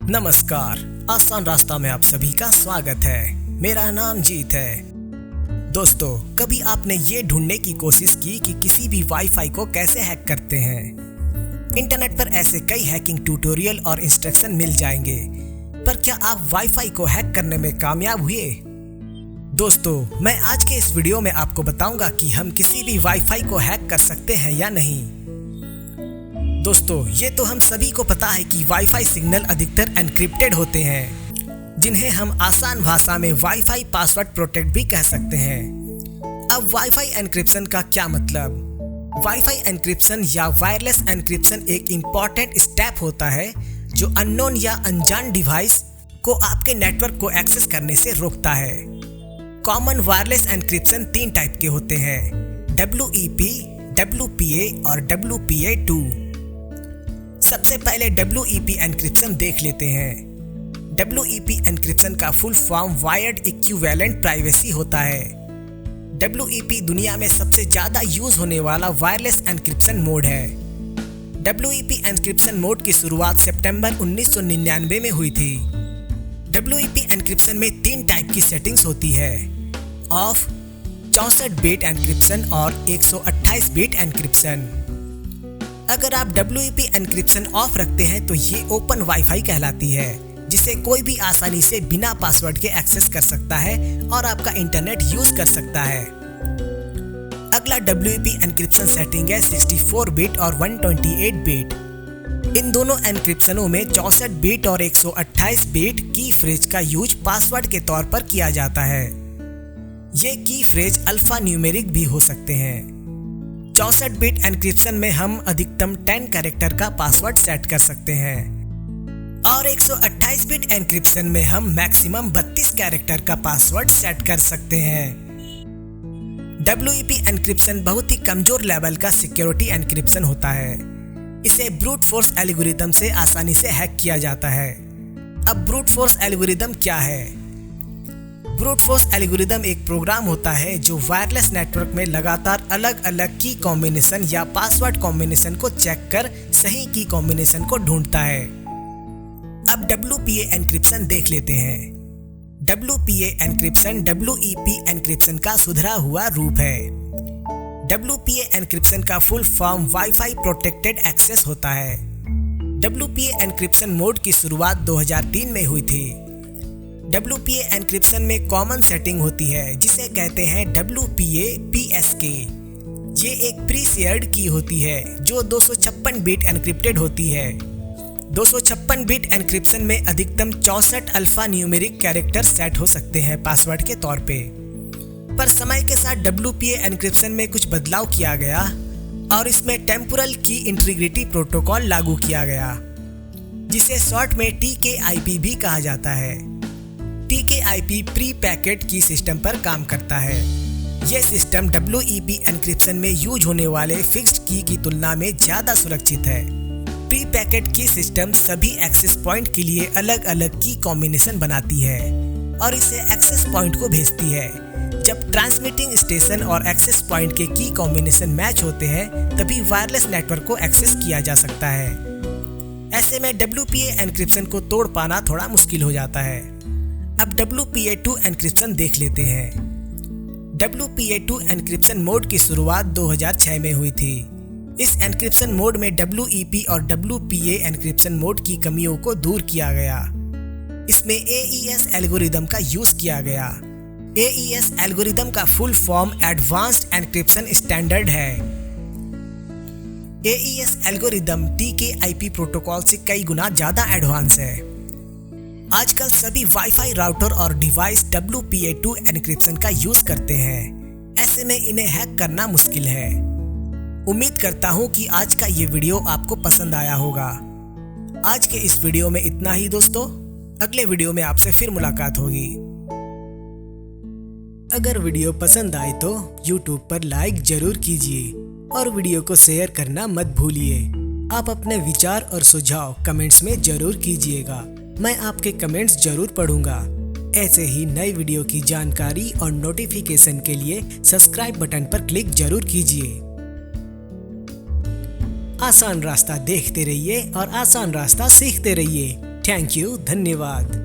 नमस्कार, आसान रास्ता में आप सभी का स्वागत है। मेरा नाम जीत है। दोस्तों, कभी आपने ये ढूंढने की कोशिश की कि किसी भी वाईफाई को कैसे हैक करते हैं? इंटरनेट पर ऐसे कई हैकिंग ट्यूटोरियल और इंस्ट्रक्शन मिल जाएंगे, पर क्या आप वाईफाई को हैक करने में कामयाब हुए? दोस्तों, मैं आज के इस वीडियो में आपको बताऊंगा कि हम किसी भी वाईफाई को हैक कर सकते हैं या नहीं। दोस्तों, ये तो हम सभी को पता है कि वाईफाई सिग्नल अधिकतर एन्क्रिप्टेड होते हैं, जिन्हें हम आसान भाषा में वाईफाई पासवर्ड प्रोटेक्ट भी कह सकते हैं। अब वाईफाई एन्क्रिप्शन का क्या मतलब? वाईफाई एन्क्रिप्शन या वायरलेस एन्क्रिप्शन एक इम्पॉर्टेंट स्टेप होता है जो अननोन या अनजान डिवाइस को आपके नेटवर्क को एक्सेस करने से रोकता है। कॉमन वायरलेस एन्क्रिप्शन 3 टाइप के होते हैं: WEP, WPA और WPA2। सबसे पहले WEP एन्क्रिप्शन देख लेते हैं। WEP एन्क्रिप्शन का full form wired equivalent privacy होता है। WEP दुनिया में सबसे ज़्यादा यूज होने वाला वायरलेस एन्क्रिप्शन मोड है। WEP एन्क्रिप्शन मोड की शुरुआत सितंबर 1999 में हुई थी। WEP एन्क्रिप्शन में 3 टाइप की सेटिंग्स होती है: ऑफ, 64 बिट एन्क्रिप्शन और 128 बिट एन्क्रिप्शन। अगर आप WEP एन्क्रिप्शन ऑफ रखते हैं तो ये ओपन वाईफाई कहलाती है, जिसे कोई भी आसानी से बिना पासवर्ड के एक्सेस कर सकता है और आपका इंटरनेट यूज कर सकता है। अगला WEP एन्क्रिप्शन सेटिंग है 64 बिट और 128 बिट। इन दोनों एन्क्रिप्शनों में 64 बिट और 128 बिट की फ्रेज का यूज पासवर्ड के तौर पर किया जाता है। ये की फ्रेज अल्फा न्यूमेरिक भी हो सकते हैं। 64 बिट एन्क्रिप्शन में हम अधिकतम 10 कैरेक्टर का पासवर्ड सेट कर सकते हैं और 128 बिट एन्क्रिप्शन में हम मैक्सिमम 32 कैरेक्टर का पासवर्ड सेट कर सकते हैं। WEP एन्क्रिप्शन बहुत ही कमजोर लेवल का सिक्योरिटी एन्क्रिप्शन होता है। इसे ब्रूट फोर्स एल्गोरिदम से आसानी से हैक किया जाता है। अब ब्रूट फोर्स एल्गोरिदम क्या है? ब्रूट फोर्स एल्गोरिदम एक प्रोग्राम होता है जो वायरलेस नेटवर्क में लगातार अलग अलग की कॉम्बिनेशन या पासवर्ड कॉम्बिनेशन को चेक कर सही की कॉम्बिनेशन को ढूंढता है। अब WPA एन्क्रिप्शन देख लेते हैं। WPA एन्क्रिप्शन WEP एन्क्रिप्शन का सुधरा हुआ रूप है। WPA एन्क्रिप्शन का full form wifi protected access होता है। WPA एन्क्रिप्शन मोड की शुरुआत 2003 में हुई थी। WPA एन्क्रिप्शन में कॉमन सेटिंग होती है जिसे कहते हैं WPA PSK। ये एक प्री शेयर्ड की होती है जो 256 बिट एन्क्रिप्टेड होती है। 256 बिट एन्क्रिप्शन में अधिकतम 64 अल्फा न्यूमेरिक कैरेक्टर सेट हो सकते हैं पासवर्ड के तौर पे। पर समय के साथ WPA एन्क्रिप्शन में कुछ बदलाव किया गया और इसमें टेम्पोरल की इंटीग्रिटी प्रोटोकॉल लागू किया गया, जिसे शॉर्ट में TKIP भी कहा जाता है। TKIP प्री पैकेट की सिस्टम पर काम करता है। यह सिस्टम WEP एन्क्रिप्शन में यूज होने वाले फिक्स्ड की तुलना में ज़्यादा सुरक्षित है। प्री पैकेट की सिस्टम सभी एक्सेस पॉइंट के लिए अलग अलग की कॉम्बिनेशन बनाती है और इसे एक्सेस पॉइंट को भेजती है। जब ट्रांसमिटिंग स्टेशन और एक्सेस पॉइंट के की कॉम्बिनेशन मैच होते हैं तभी वायरलेस नेटवर्क को एक्सेस किया जा सकता है। ऐसे में WPA एन्क्रिप्शन को तोड़ पाना थोड़ा मुश्किल हो जाता है। अब WPA2 एन्क्रिप्शन देख लेते हैं। WPA2 एन्क्रिप्शन मोड की शुरुआत 2006 में हुई थी। इस एन्क्रिप्शन मोड में WEP और WPA एन्क्रिप्शन मोड की कमियों को दूर किया गया। इसमें AES एल्गोरिदम का यूज किया गया। AES एल्गोरिदम का full form advanced encryption standard है। AES एल्गोरिदम TKIP प्रोटोकॉल से कई गुना ज्यादा एडवांस है। आजकल सभी वाईफाई राउटर और डिवाइस WPA2 एन्क्रिप्शन का यूज करते हैं। ऐसे में इन्हें हैक करना मुश्किल है। उम्मीद करता हूँ कि आज का ये वीडियो आपको पसंद आया होगा। आज के इस वीडियो में इतना ही दोस्तों। अगले वीडियो में आपसे फिर मुलाकात होगी। अगर वीडियो पसंद आए तो YouTube पर लाइक जरूर कीजिए और वीडियो को शेयर करना मत भूलिए। आप अपने विचार और सुझाव कमेंट्स में जरूर कीजिएगा। मैं आपके कमेंट्स जरूर पढ़ूंगा। ऐसे ही नई वीडियो की जानकारी और नोटिफिकेशन के लिए सब्सक्राइब बटन पर क्लिक जरूर कीजिए। आसान रास्ता देखते रहिए और आसान रास्ता सीखते रहिए। थैंक यू, धन्यवाद।